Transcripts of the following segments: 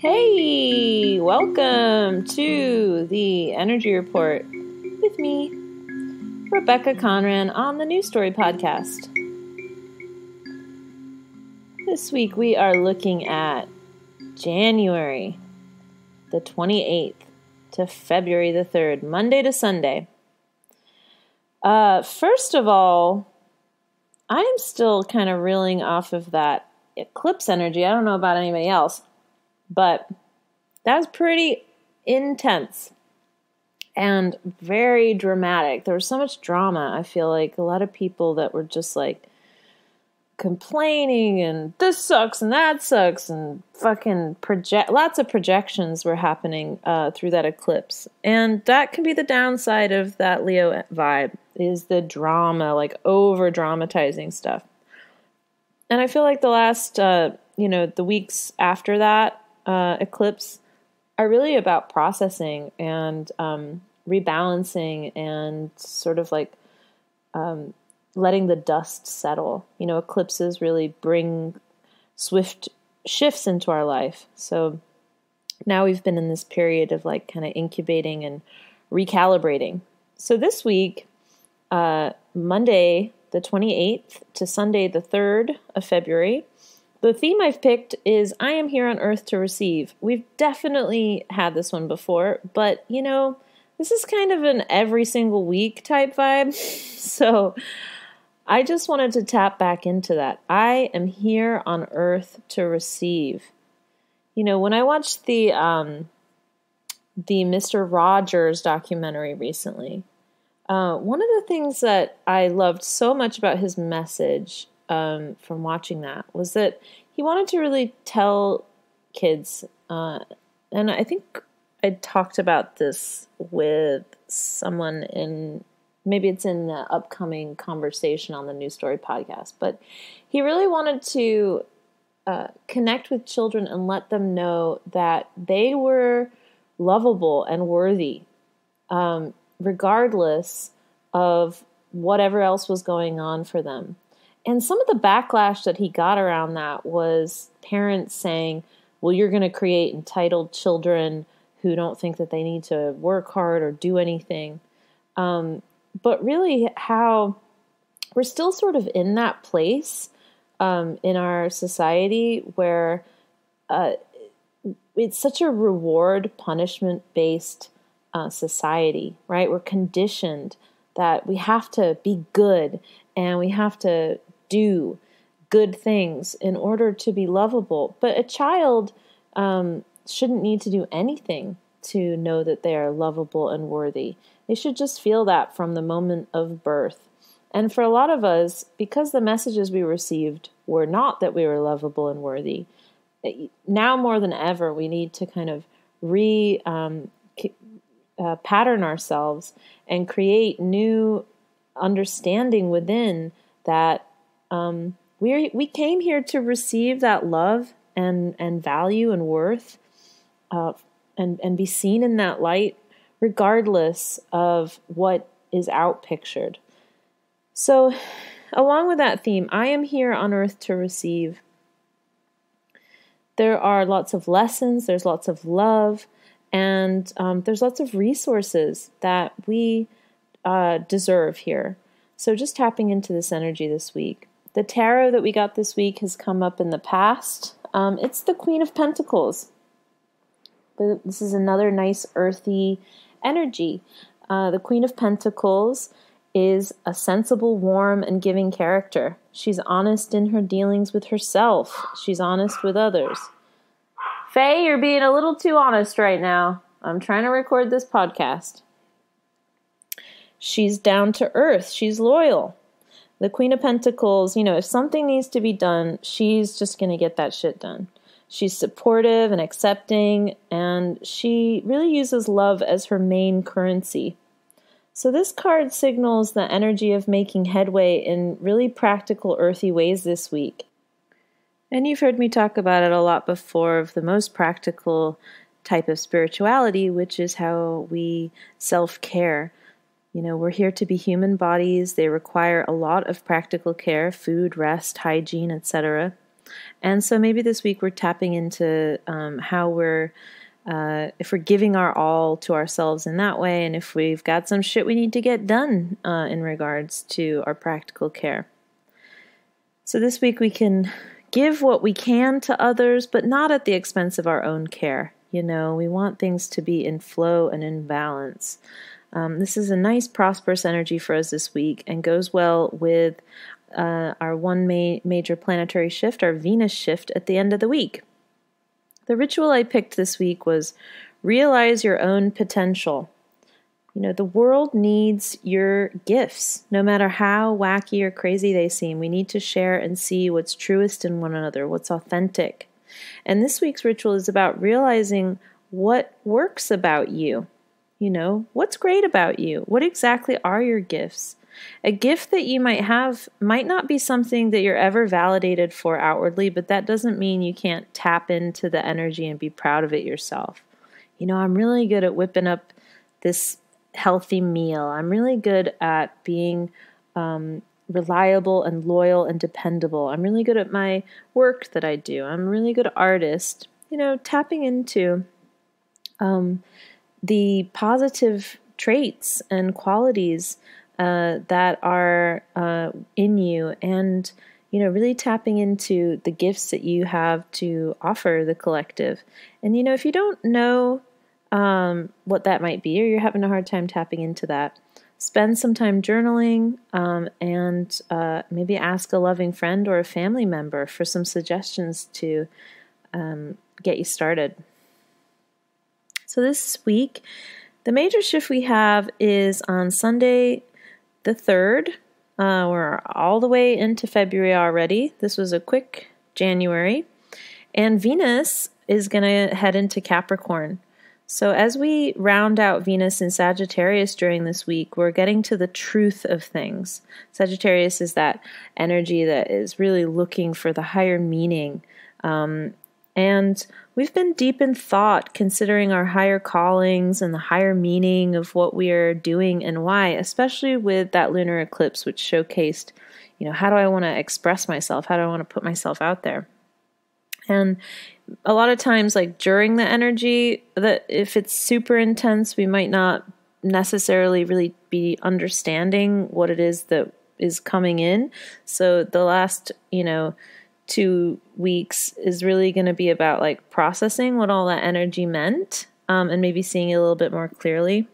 Hey, welcome to the Energy Report with me, Rebecca Conran, on the News Story Podcast. This week we are looking at January the 28th to February the 3rd, Monday to Sunday. First of all, I am still kind of reeling off of that eclipse energy. I don't know about anybody else, but that was pretty intense and very dramatic. There was so much drama. I feel like a lot of people that were just like complaining and this sucks and that sucks and fucking lots of projections were happening through that eclipse. And that can be the downside of that Leo vibe, is the drama, like over dramatizing stuff. And I feel like the last, the weeks after that eclipse are really about processing and rebalancing and sort of like letting the dust settle. Eclipses really bring swift shifts into our life. So now we've been in this period of like kind of incubating and recalibrating. So this week, Monday the 28th to Sunday the 3rd of February, the theme I've picked is I am here on earth to receive. We've definitely had this one before, but this is kind of an every single week type vibe. So I just wanted to tap back into that. I am here on earth to receive. When I watched the Mr. Rogers documentary recently, one of the things that I loved so much about his message from watching that was that he wanted to really tell kids, and I think I talked about this with someone maybe it's in the upcoming conversation on the News Story podcast, but he really wanted to connect with children and let them know that they were lovable and worthy, regardless of whatever else was going on for them. And some of the backlash that he got around that was parents saying, well, you're going to create entitled children who don't think that they need to work hard or do anything. But really how we're still sort of in that place in our society where it's such a reward punishment based society, right? We're conditioned that we have to be good and we have to do good things in order to be lovable. But a child shouldn't need to do anything to know that they are lovable and worthy. They should just feel that from the moment of birth. And for a lot of us, because the messages we received were not that we were lovable and worthy, now more than ever, we need to kind of pattern ourselves and create new understanding within that we came here to receive that love and value and worth and be seen in that light regardless of what is outpictured. So along with that theme, I am here on earth to receive. There are lots of lessons, there's lots of love, and there's lots of resources that we deserve here. So just tapping into this energy this week. The tarot that we got this week has come up in the past. It's the Queen of Pentacles. This is another nice earthy energy. The Queen of Pentacles is a sensible, warm, and giving character. She's honest in her dealings with herself. She's honest with others. Faye, you're being a little too honest right now. I'm trying to record this podcast. She's down to earth. She's loyal. The Queen of Pentacles, if something needs to be done, she's just going to get that shit done. She's supportive and accepting, and she really uses love as her main currency. So this card signals the energy of making headway in really practical, earthy ways this week. And you've heard me talk about it a lot before, of the most practical type of spirituality, which is how we self-care. We're here to be human bodies. They require a lot of practical care, food, rest, hygiene, etc. And so maybe this week we're tapping into how if we're giving our all to ourselves in that way, and if we've got some shit we need to get done in regards to our practical care. So this week we can give what we can to others, but not at the expense of our own care. We want things to be in flow and in balance. This is a nice, prosperous energy for us this week and goes well with our one major planetary shift, our Venus shift, at the end of the week. The ritual I picked this week was realize your own potential. The world needs your gifts, no matter how wacky or crazy they seem. We need to share and see what's truest in one another, what's authentic. And this week's ritual is about realizing what works about you. What's great about you? What exactly are your gifts? A gift that you might have might not be something that you're ever validated for outwardly, but that doesn't mean you can't tap into the energy and be proud of it yourself. I'm really good at whipping up this healthy meal. I'm really good at being reliable and loyal and dependable. I'm really good at my work that I do. I'm a really good artist. Tapping into the positive traits and qualities that are in you, and really tapping into the gifts that you have to offer the collective. And if you don't know what that might be, or you're having a hard time tapping into that, spend some time journaling and maybe ask a loving friend or a family member for some suggestions to get you started. So this week, the major shift we have is on Sunday the 3rd. We're all the way into February already. This was a quick January. And Venus is going to head into Capricorn. So as we round out Venus in Sagittarius during this week, we're getting to the truth of things. Sagittarius is that energy that is really looking for the higher meaning. And we've been deep in thought, considering our higher callings and the higher meaning of what we are doing and why, especially with that lunar eclipse, which showcased, how do I want to express myself? How do I want to put myself out there? And a lot of times, like during the energy, that if it's super intense, we might not necessarily really be understanding what it is that is coming in. So the last, 2 weeks is really going to be about like processing what all that energy meant, and maybe seeing it a little bit more clearly.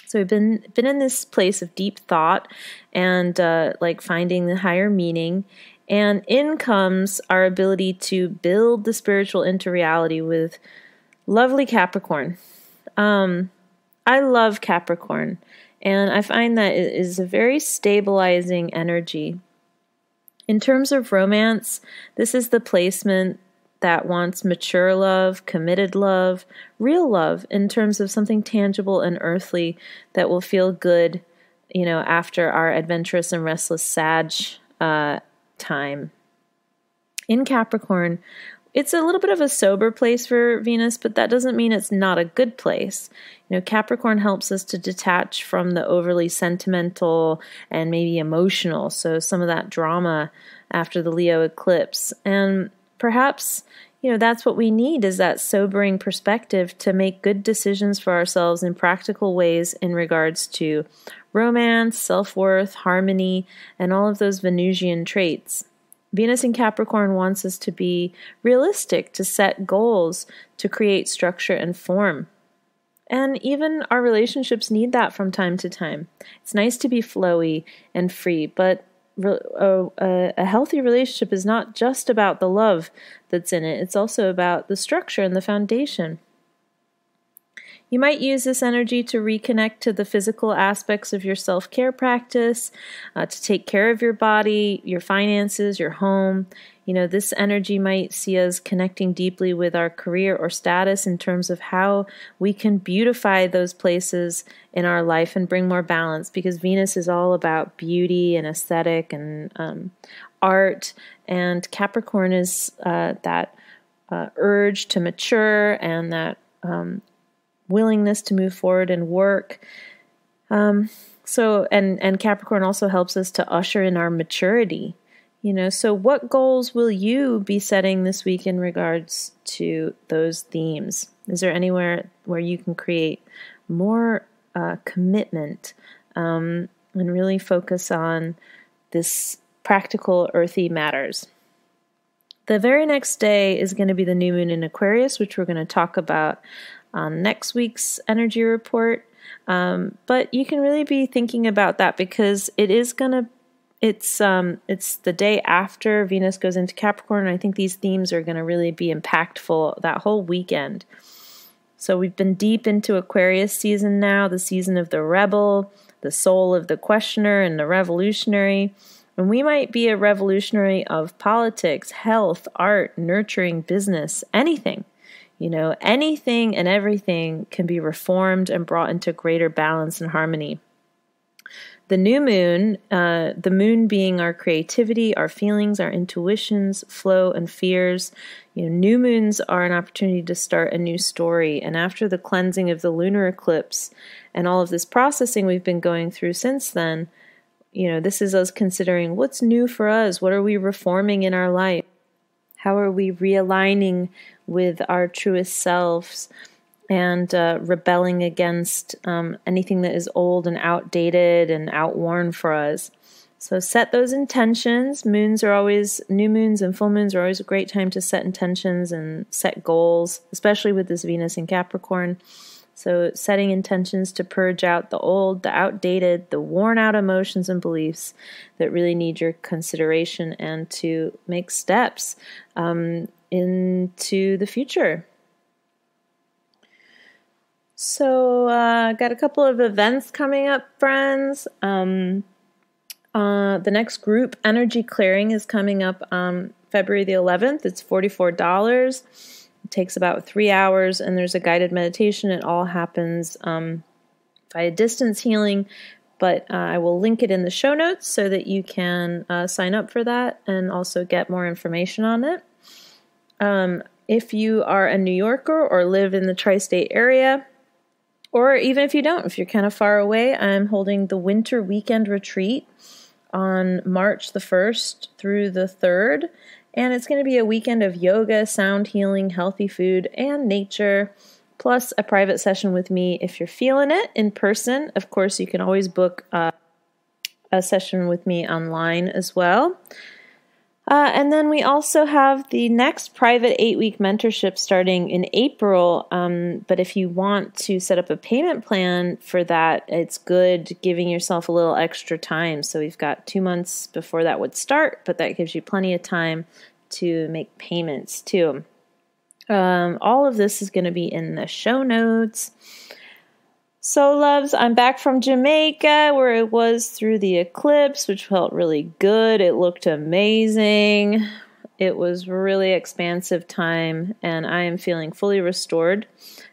So we've been in this place of deep thought and like finding the higher meaning. And in comes our ability to build the spiritual into reality with lovely Capricorn. I love Capricorn, and I find that it is a very stabilizing energy. In terms of romance, this is the placement that wants mature love, committed love, real love, in terms of something tangible and earthly that will feel good, after our adventurous and restless Sag time. In Capricorn, it's a little bit of a sober place for Venus, but that doesn't mean it's not a good place. Capricorn helps us to detach from the overly sentimental and maybe emotional, so some of that drama after the Leo eclipse. And perhaps, that's what we need, is that sobering perspective to make good decisions for ourselves in practical ways in regards to romance, self-worth, harmony, and all of those Venusian traits. Venus in Capricorn wants us to be realistic, to set goals, to create structure and form. And even our relationships need that from time to time. It's nice to be flowy and free, but a healthy relationship is not just about the love that's in it. It's also about the structure and the foundation. You might use this energy to reconnect to the physical aspects of your self-care practice, to take care of your body, your finances, your home. This energy might see us connecting deeply with our career or status in terms of how we can beautify those places in our life and bring more balance, because Venus is all about beauty and aesthetic and art, and Capricorn is that urge to mature and that willingness to move forward and work. And Capricorn also helps us to usher in our maturity. So what goals will you be setting this week in regards to those themes? Is there anywhere where you can create more commitment and really focus on this practical earthy matters? The very next day is going to be the new moon in Aquarius, which we're going to talk about on next week's energy report. But you can really be thinking about that because it's the day after Venus goes into Capricorn, and I think these themes are going to really be impactful that whole weekend. So we've been deep into Aquarius season now, the season of the rebel, the soul of the questioner, and the revolutionary. And we might be a revolutionary of politics, health, art, nurturing, business, anything. Anything and everything can be reformed and brought into greater balance and harmony. The new moon, the moon being our creativity, our feelings, our intuitions, flow, and fears. New moons are an opportunity to start a new story. And after the cleansing of the lunar eclipse and all of this processing we've been going through since then, this is us considering what's new for us. What are we reforming in our life? How are we realigning with our truest selves and rebelling against anything that is old and outdated and outworn for us? So set those intentions. New moons and full moons are always a great time to set intentions and set goals, especially with this Venus in Capricorn. So setting intentions to purge out the old, the outdated, the worn out emotions and beliefs that really need your consideration and to make steps into the future. So got a couple of events coming up, friends. The next group energy clearing is coming up February the 11th. It's $44. It takes about 3 hours, and there's a guided meditation. It all happens via distance healing, but I will link it in the show notes so that you can sign up for that and also get more information on it. If you are a New Yorker or live in the tri-state area, or even if you don't, if you're kind of far away, I'm holding the Winter Weekend Retreat on March the 1st through the 3rd. And it's going to be a weekend of yoga, sound healing, healthy food, and nature, plus a private session with me if you're feeling it in person. Of course, you can always book a session with me online as well. And then we also have the next private 8-week mentorship starting in April. But if you want to set up a payment plan for that, it's good giving yourself a little extra time. So we've got 2 months before that would start, but that gives you plenty of time to make payments too. All of this is going to be in the show notes. So, loves, I'm back from Jamaica, where it was through the eclipse, which felt really good. It looked amazing. It was really expansive time, and I am feeling fully restored.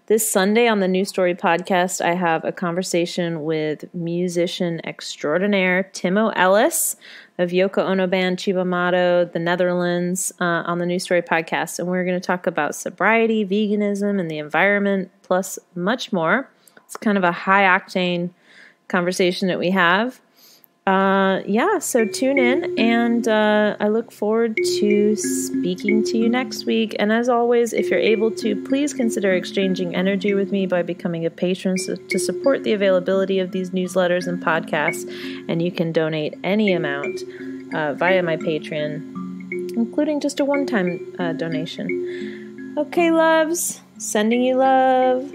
This Sunday on the New Story podcast, I have a conversation with musician extraordinaire Timo Ellis of Yoko Ono band Chiba Mato, the Netherlands, on the New Story podcast. And we're going to talk about sobriety, veganism, and the environment, plus much more. It's kind of a high-octane conversation that we have. So tune in, and I look forward to speaking to you next week. And as always, if you're able to, please consider exchanging energy with me by becoming a patron to support the availability of these newsletters and podcasts. And you can donate any amount via my Patreon, including just a one-time donation. Okay, loves, sending you love.